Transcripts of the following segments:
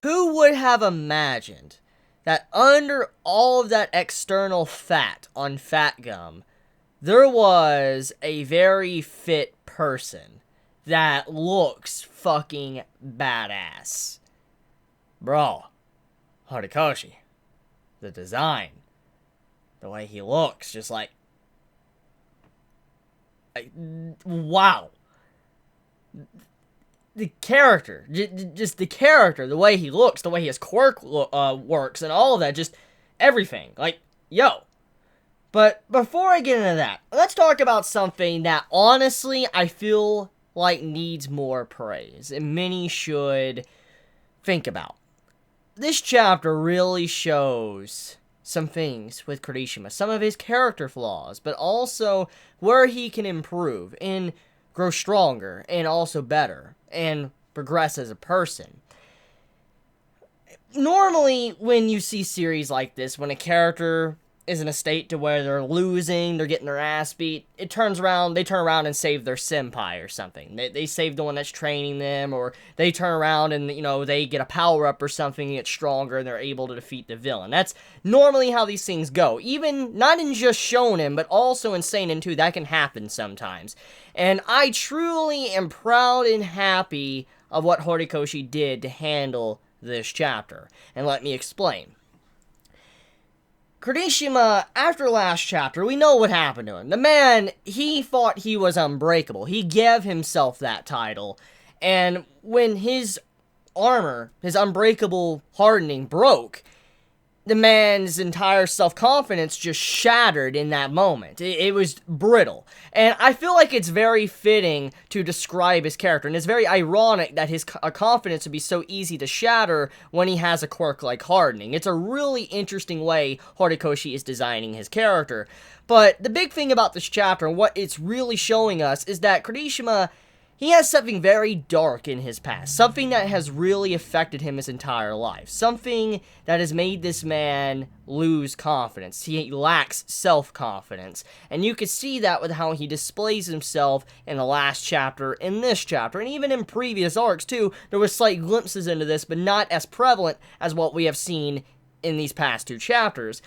Who would have imagined that under all of that external fat on Fatgum, there was a very fit person that looks fucking badass? Bro, Horikoshi, the design, the way he looks, just like wow. The character, just the character, the way he looks, the way his quirk works, and all of that, just everything. Like, yo. But before I get into that, let's talk about something that honestly I feel like needs more praise, and many should think about. This chapter really shows some things with Kirishima, some of his character flaws, but also where he can improve and grow stronger and also better and progress as a person. Normally, when you see series like this, when a character is in a state to where they're losing, they're getting their ass beat, they turn around and save their senpai or something. They save the one that's training them, or they turn around and, they get a power-up or something, get stronger, and they're able to defeat the villain. That's normally how these things go. Even, not in just shonen, but also in seinen too, that can happen sometimes. And I truly am proud and happy of what Horikoshi did to handle this chapter. And let me explain. Kirishima, after last chapter, we know what happened to him. The man, he thought he was unbreakable. He gave himself that title. And when his armor, his unbreakable hardening broke, the man's entire self-confidence just shattered in that moment. It was brittle. And I feel like it's very fitting to describe his character. And it's very ironic that his confidence would be so easy to shatter when he has a quirk like hardening. It's a really interesting way Horikoshi is designing his character. But the big thing about this chapter, and what it's really showing us, is that Kirishima, he has something very dark in his past. Something that has really affected him his entire life. Something that has made this man lose confidence. He lacks self-confidence. And you can see that with how he displays himself in the last chapter, in this chapter, and even in previous arcs too. There were slight glimpses into this, but not as prevalent as what we have seen in these past two chapters.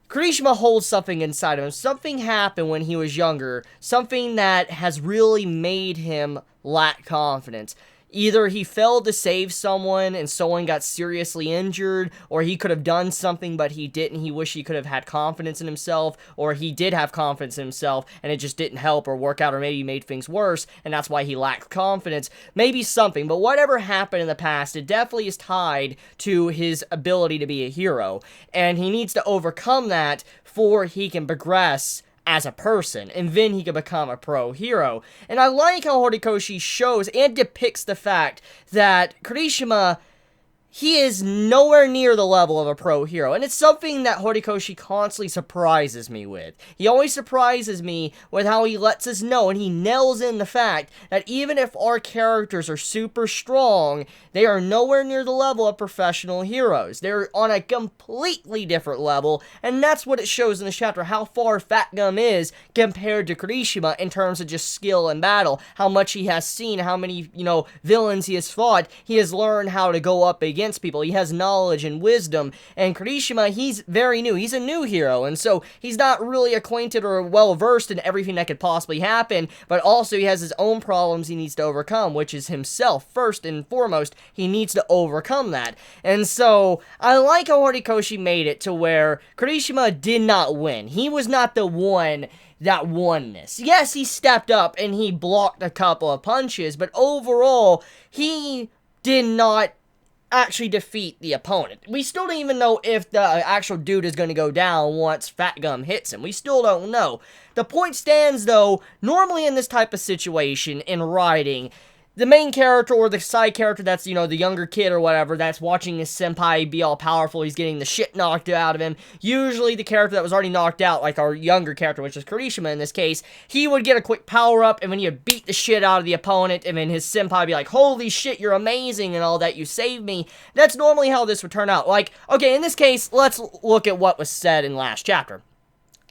Kirishima holds something inside of him. Something happened when he was younger. Something that has really made him lack confidence. Either he failed to save someone and someone got seriously injured, or he could have done something but he didn't. He wished he could have had confidence in himself, or he did have confidence in himself and it just didn't help or work out, or maybe made things worse and that's why he lacked confidence. Maybe something, but whatever happened in the past, it definitely is tied to his ability to be a hero, and he needs to overcome that before he can progress as a person, and then he can become a pro hero. And I like how Horikoshi shows and depicts the fact that Kirishima, he is nowhere near the level of a pro hero, and it's something that Horikoshi constantly surprises me with. He always surprises me with how he lets us know, and he nails in the fact that even if our characters are super strong, they are nowhere near the level of professional heroes. They're on a completely different level, and that's what it shows in this chapter, how far Fatgum is compared to Kirishima in terms of just skill and battle, how much he has seen, how many, villains he has fought. He has learned how to go up against people. He has knowledge and wisdom, and Kirishima, he's very new. He's a new hero, and so he's not really acquainted or well-versed in everything that could possibly happen, but also he has his own problems he needs to overcome, which is himself. First and foremost, he needs to overcome that. And so, I like how Horikoshi made it to where Kirishima did not win. He was not the one that won this. Yes, he stepped up and he blocked a couple of punches, but overall, he did not actually defeat the opponent. We still don't even know if the actual dude is going to go down once Fatgum hits him. We still don't know. The point stands, though, normally in this type of situation, in writing, the main character or the side character that's, the younger kid or whatever, that's watching his senpai be all powerful, he's getting the shit knocked out of him. Usually the character that was already knocked out, like our younger character, which is Kirishima in this case, he would get a quick power-up, and then he'd beat the shit out of the opponent, and then his senpai would be like, holy shit, you're amazing, and all that, you saved me. That's normally how this would turn out. Like, okay, in this case, let's look at what was said in last chapter.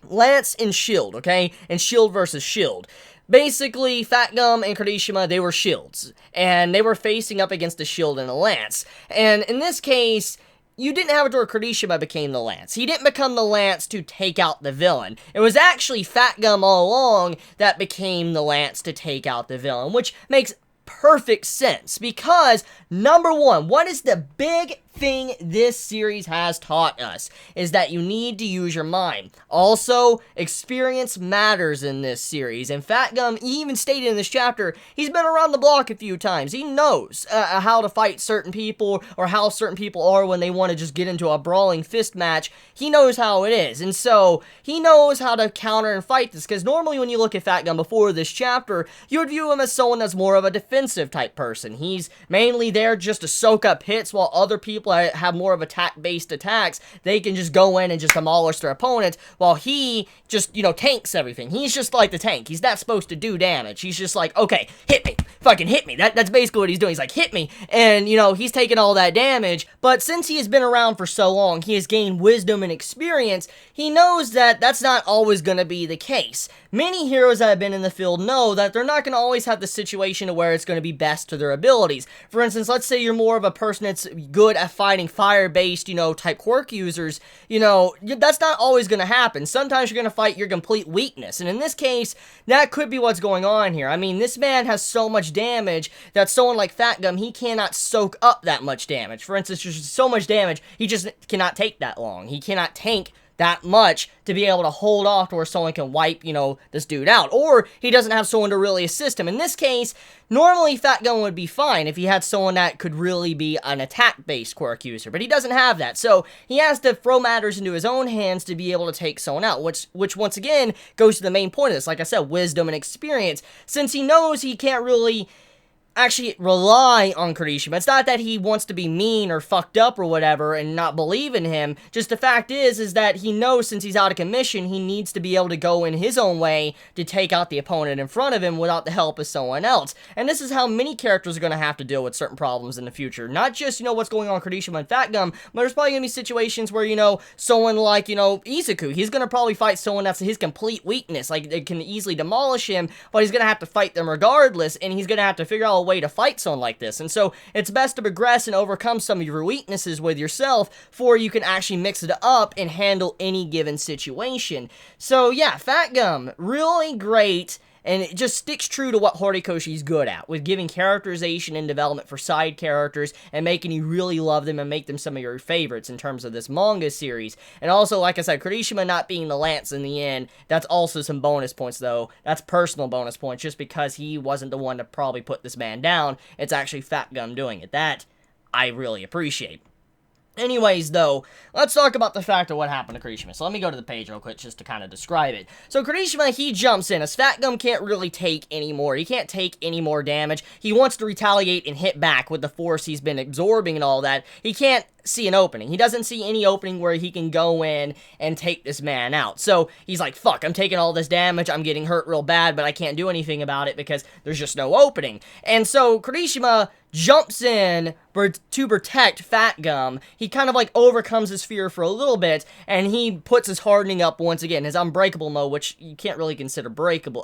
Lance and Shield, okay? And Shield versus Shield. Basically, Fatgum and Kurishima, they were shields, and they were facing up against a shield and a lance. And in this case, you didn't have it where Kurishima became the lance. He didn't become the lance to take out the villain. It was actually Fatgum all along that became the lance to take out the villain, which makes perfect sense, because number one, what is the big thing this series has taught us is that you need to use your mind. Also, experience matters in this series, and Fatgum, he even stated in this chapter, he's been around the block a few times. He knows how to fight certain people, or how certain people are when they want to just get into a brawling fist match. He knows how it is, and so he knows how to counter and fight this, because normally when you look at Fatgum before this chapter, you would view him as someone that's more of a defensive type person. He's mainly there just to soak up hits, while other people have more of attack-based attacks. They can just go in and just demolish their opponent, while he just, tanks everything. He's just like the tank. He's not supposed to do damage. He's just like, okay, hit me. Fucking hit me. That's basically what he's doing. He's like, hit me. And, he's taking all that damage. But since he has been around for so long, he has gained wisdom and experience. He knows that that's not always going to be the case. Many heroes that have been in the field know that they're not going to always have the situation where it's going to be best to their abilities. For instance, let's say you're more of a person that's good at fighting fire-based, type quirk users. That's not always going to happen. Sometimes you're going to fight your complete weakness. And in this case, that could be what's going on here. I mean, this man has so much damage that someone like Fatgum, he cannot soak up that much damage. For instance, there's so much damage, he just cannot take that long. He cannot tank that much to be able to hold off to where someone can wipe, this dude out. Or he doesn't have someone to really assist him. In this case, normally Fatgum would be fine if he had someone that could really be an attack-based quirk user, but he doesn't have that. So he has to throw matters into his own hands to be able to take someone out, which once again goes to the main point of this. Like I said, wisdom and experience. Since he knows he can't really actually rely on Kurishima. It's not that he wants to be mean or fucked up or whatever and not believe in him. Just the fact is that he knows since he's out of commission, he needs to be able to go in his own way to take out the opponent in front of him without the help of someone else. And this is how many characters are going to have to deal with certain problems in the future. Not just, what's going on with Kurishima and Fatgum, but there's probably going to be situations where, someone like, Izuku, he's going to probably fight someone that's his complete weakness. Like, they can easily demolish him, but he's going to have to fight them regardless, and he's going to have to figure out a way to fight someone like this. And so it's best to progress and overcome some of your weaknesses with yourself before you can actually mix it up and handle any given situation. So yeah, Fatgum, really great. And it just sticks true to what Horikoshi's good at, with giving characterization and development for side characters and making you really love them and make them some of your favorites in terms of this manga series. And also, like I said, Kurishima not being the lance in the end, that's also some bonus points, though. That's personal bonus points, just because he wasn't the one to probably put this man down. It's actually Fatgum doing it. That I really appreciate. Anyways, though, let's talk about the fact of what happened to Kurishima. So let me go to the page real quick just to kind of describe it. So Kurishima, he jumps in, as Fatgum can't really take any more. He can't take any more damage. He wants to retaliate and hit back with the force he's been absorbing and all that. He can't see an opening. He doesn't see any opening where he can go in and take this man out. So he's like, fuck, I'm taking all this damage, I'm getting hurt real bad, but I can't do anything about it because there's just no opening. And so Kurishima jumps in to protect Fatgum. He kind of like overcomes his fear for a little bit, and he puts his hardening up once again, his unbreakable mode, which you can't really consider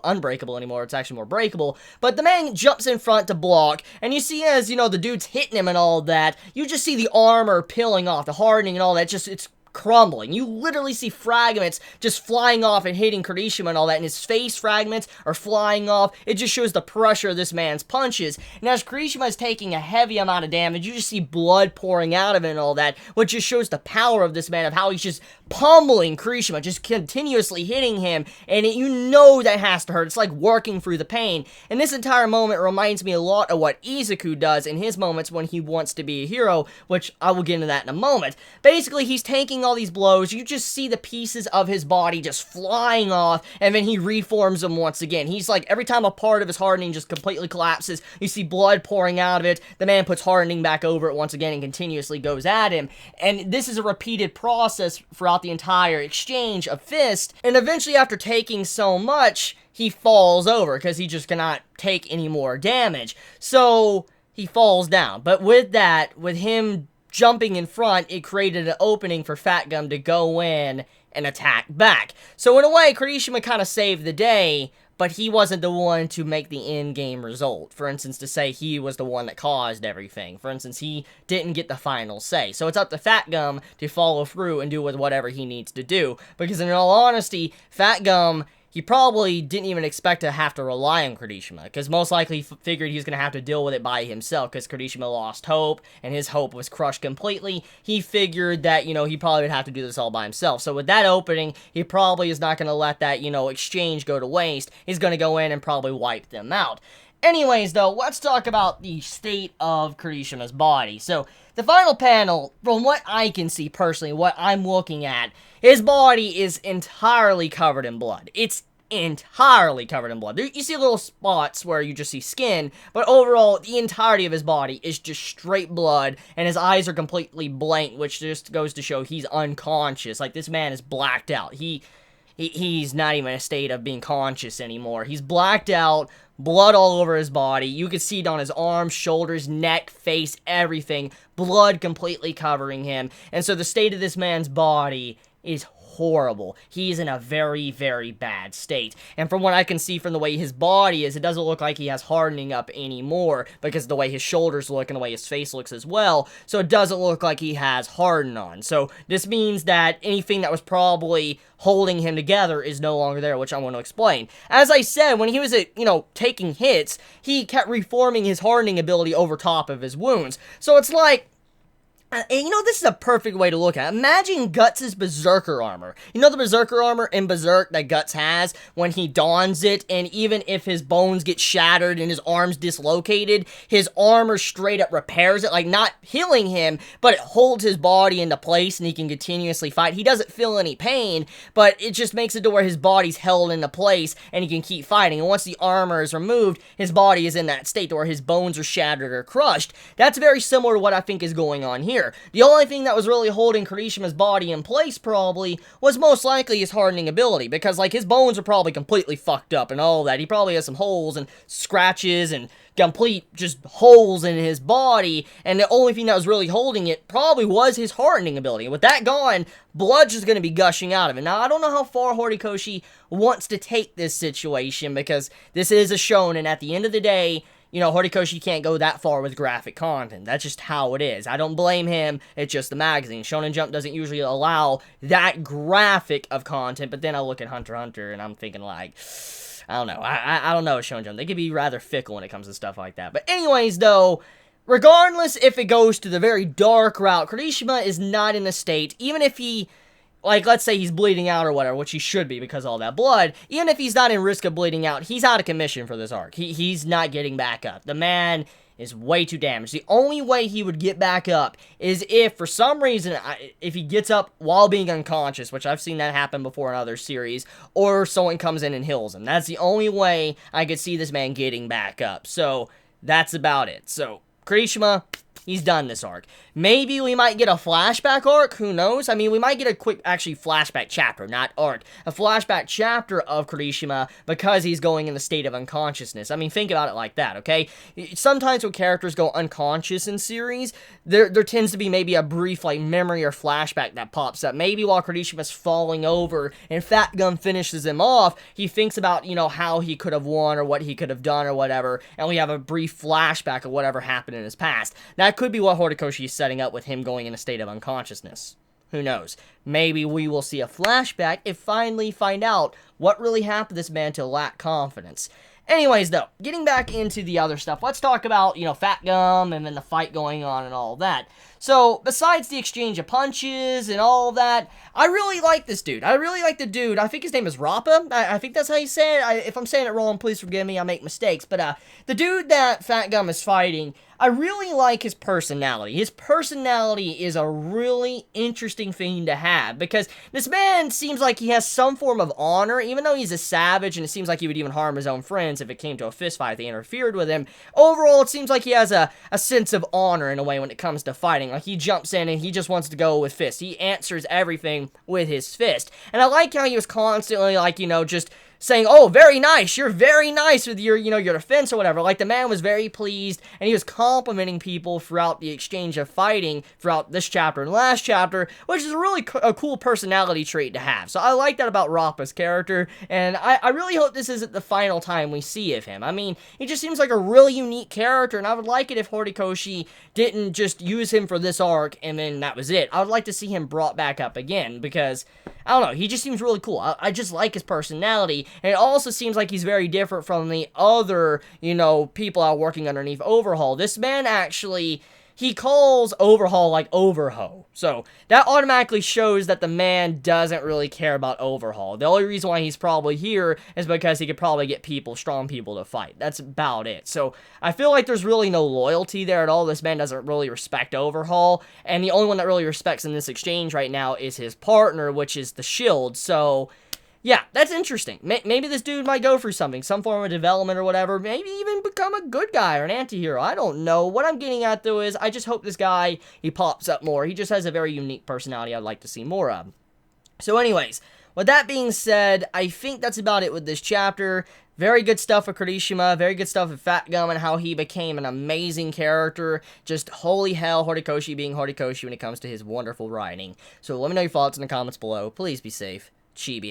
unbreakable anymore. It's actually more breakable. But the man jumps in front to block, and you see as, the dude's hitting him and all that, you just see the armor peeling off, the hardening and all that, it's crumbling. You literally see fragments just flying off and hitting Kurishima and all that, and his face fragments are flying off. It just shows the pressure of this man's punches. And as Kurishima is taking a heavy amount of damage, you just see blood pouring out of it and all that, which just shows the power of this man, of how he's just pummeling Kurishima, just continuously hitting him, and that has to hurt. It's like working through the pain. And this entire moment reminds me a lot of what Izuku does in his moments when he wants to be a hero, which I will get into that in a moment. Basically, he's taking all these blows, you just see the pieces of his body just flying off, and then he reforms them once again. He's like, every time a part of his hardening just completely collapses, you see blood pouring out of it, the man puts hardening back over it once again and continuously goes at him. And this is a repeated process throughout the entire exchange of fist, and eventually after taking so much, he falls over, because he just cannot take any more damage. So, he falls down. But with him jumping in front, it created an opening for Fatgum to go in and attack back. So in a way, Kurishima kind of saved the day but he wasn't the one to make the in-game result. For instance, to say he was the one that caused everything. For instance, he didn't get the final say. So it's up to Fatgum to follow through and do with whatever he needs to do. Because in all honesty, Fatgum, he probably didn't even expect to have to rely on Kirishima, because most likely he figured he was going to have to deal with it by himself, because Kirishima lost hope, and his hope was crushed completely. He figured that, he probably would have to do this all by himself. So with that opening, he probably is not going to let that, exchange go to waste. He's going to go in and probably wipe them out. Anyways, though, let's talk about the state of Kirishima's body. So, the final panel, from what I can see personally, what I'm looking at, his body is entirely covered in blood. It's entirely covered in blood. You see little spots where you just see skin, but overall, the entirety of his body is just straight blood, and his eyes are completely blank, which just goes to show he's unconscious. Like, this man is blacked out. He's not even in a state of being conscious anymore. He's blacked out, blood all over his body. You can see it on his arms, shoulders, neck, face, everything. Blood completely covering him. And so the state of this man's body is horrible. He's in a very, very bad state. And from what I can see from the way his body is, it doesn't look like he has hardening up anymore, because of the way his shoulders look and the way his face looks as well. So it doesn't look like he has harden on. So this means that anything that was probably holding him together is no longer there, which I want to explain. As I said, when he was, taking hits, he kept reforming his hardening ability over top of his wounds. So it's like, this is a perfect way to look at it. Imagine Guts' Berserker armor. You know the Berserker armor in Berserk that Guts has when he dons it, and even if his bones get shattered and his arms dislocated, his armor straight up repairs it, like not healing him, but it holds his body into place and he can continuously fight. He doesn't feel any pain, but it just makes it to where his body's held into place and he can keep fighting. And once the armor is removed, his body is in that state where his bones are shattered or crushed. That's very similar to what I think is going on here. The only thing that was really holding Kirishima's body in place, probably, was most likely his hardening ability, because, his bones are probably completely fucked up and all that. He probably has some holes and scratches and complete just holes in his body, and the only thing that was really holding it probably was his hardening ability. With that gone, blood's just going to be gushing out of it. Now, I don't know how far Horikoshi wants to take this situation, because this is a shonen. At the end of the day, Horikoshi can't go that far with graphic content. That's just how it is. I don't blame him. It's just the magazine. Shonen Jump doesn't usually allow that graphic of content, but then I look at Hunter x Hunter, and I'm thinking, I don't know. I don't know with Shonen Jump. They can be rather fickle when it comes to stuff like that. But anyways, though, regardless if it goes to the very dark route, Kirishima is not in a state, even if he, let's say he's bleeding out or whatever, which he should be because of all that blood, even if he's not in risk of bleeding out, he's out of commission for this arc. He's not getting back up. The man is way too damaged. The only way he would get back up is if, for some reason, if he gets up while being unconscious, which I've seen that happen before in other series, or someone comes in and heals him. That's the only way I could see this man getting back up. So, that's about it. So, Kirishima, he's done this arc. Maybe we might get a flashback arc, who knows? I mean, we might get a quick, flashback chapter, not arc. A flashback chapter of Kirishima because he's going in the state of unconsciousness. I mean, think about it like that, okay? Sometimes when characters go unconscious in series, there tends to be maybe a brief, memory or flashback that pops up. Maybe while Kirishima's falling over and Fatgum finishes him off, he thinks about, how he could have won or what he could have done or whatever, and we have a brief flashback of whatever happened in his past. That could be what Horikoshi is setting up with him going in a state of unconsciousness. Who knows? Maybe we will see a flashback and finally find out what really happened to this man to lack confidence. Anyways, though, getting back into the other stuff, let's talk about, Fatgum and then the fight going on and all that. So, besides the exchange of punches and all that, I really like this dude. I really like the dude. I think his name is Rappa. I think that's how you say it. If I'm saying it wrong, please forgive me. I make mistakes. But the dude that Fatgum is fighting, I really like his personality. His personality is a really interesting thing to have, because this man seems like he has some form of honor, even though he's a savage, and it seems like he would even harm his own friends if it came to a fist fight if they interfered with him. Overall, it seems like he has a sense of honor in a way when it comes to fighting. Like, he jumps in and he just wants to go with fists. He answers everything with his fist. And I like how he was constantly, just saying, oh, very nice, you're very nice with your, your defense or whatever. Like, the man was very pleased, and he was complimenting people throughout the exchange of fighting throughout this chapter and last chapter, which is a really a cool personality trait to have. So I like that about Rappa's character, and I really hope this isn't the final time we see of him. I mean, he just seems like a really unique character, and I would like it if Horikoshi didn't just use him for this arc, and then that was it. I would like to see him brought back up again, because, I don't know, he just seems really cool. I just like his personality, and it also seems like he's very different from the other, people out working underneath Overhaul. This man actually, he calls Overhaul like Overho. So, that automatically shows that the man doesn't really care about Overhaul. The only reason why he's probably here is because he could probably get strong people to fight. That's about it. So, I feel like there's really no loyalty there at all. This man doesn't really respect Overhaul, and the only one that really respects in this exchange right now is his partner, which is the Shield. So, yeah, that's interesting. Maybe this dude might go through something, some form of development or whatever. Maybe even become a good guy or an anti-hero. I don't know. What I'm getting at, though, is I just hope this guy, he pops up more. He just has a very unique personality I'd like to see more of. So anyways, with that being said, I think that's about it with this chapter. Very good stuff with Kirishima, very good stuff with Fatgum and how he became an amazing character. Just holy hell, Horikoshi being Horikoshi when it comes to his wonderful writing. So let me know your thoughts in the comments below. Please be safe. Chibi.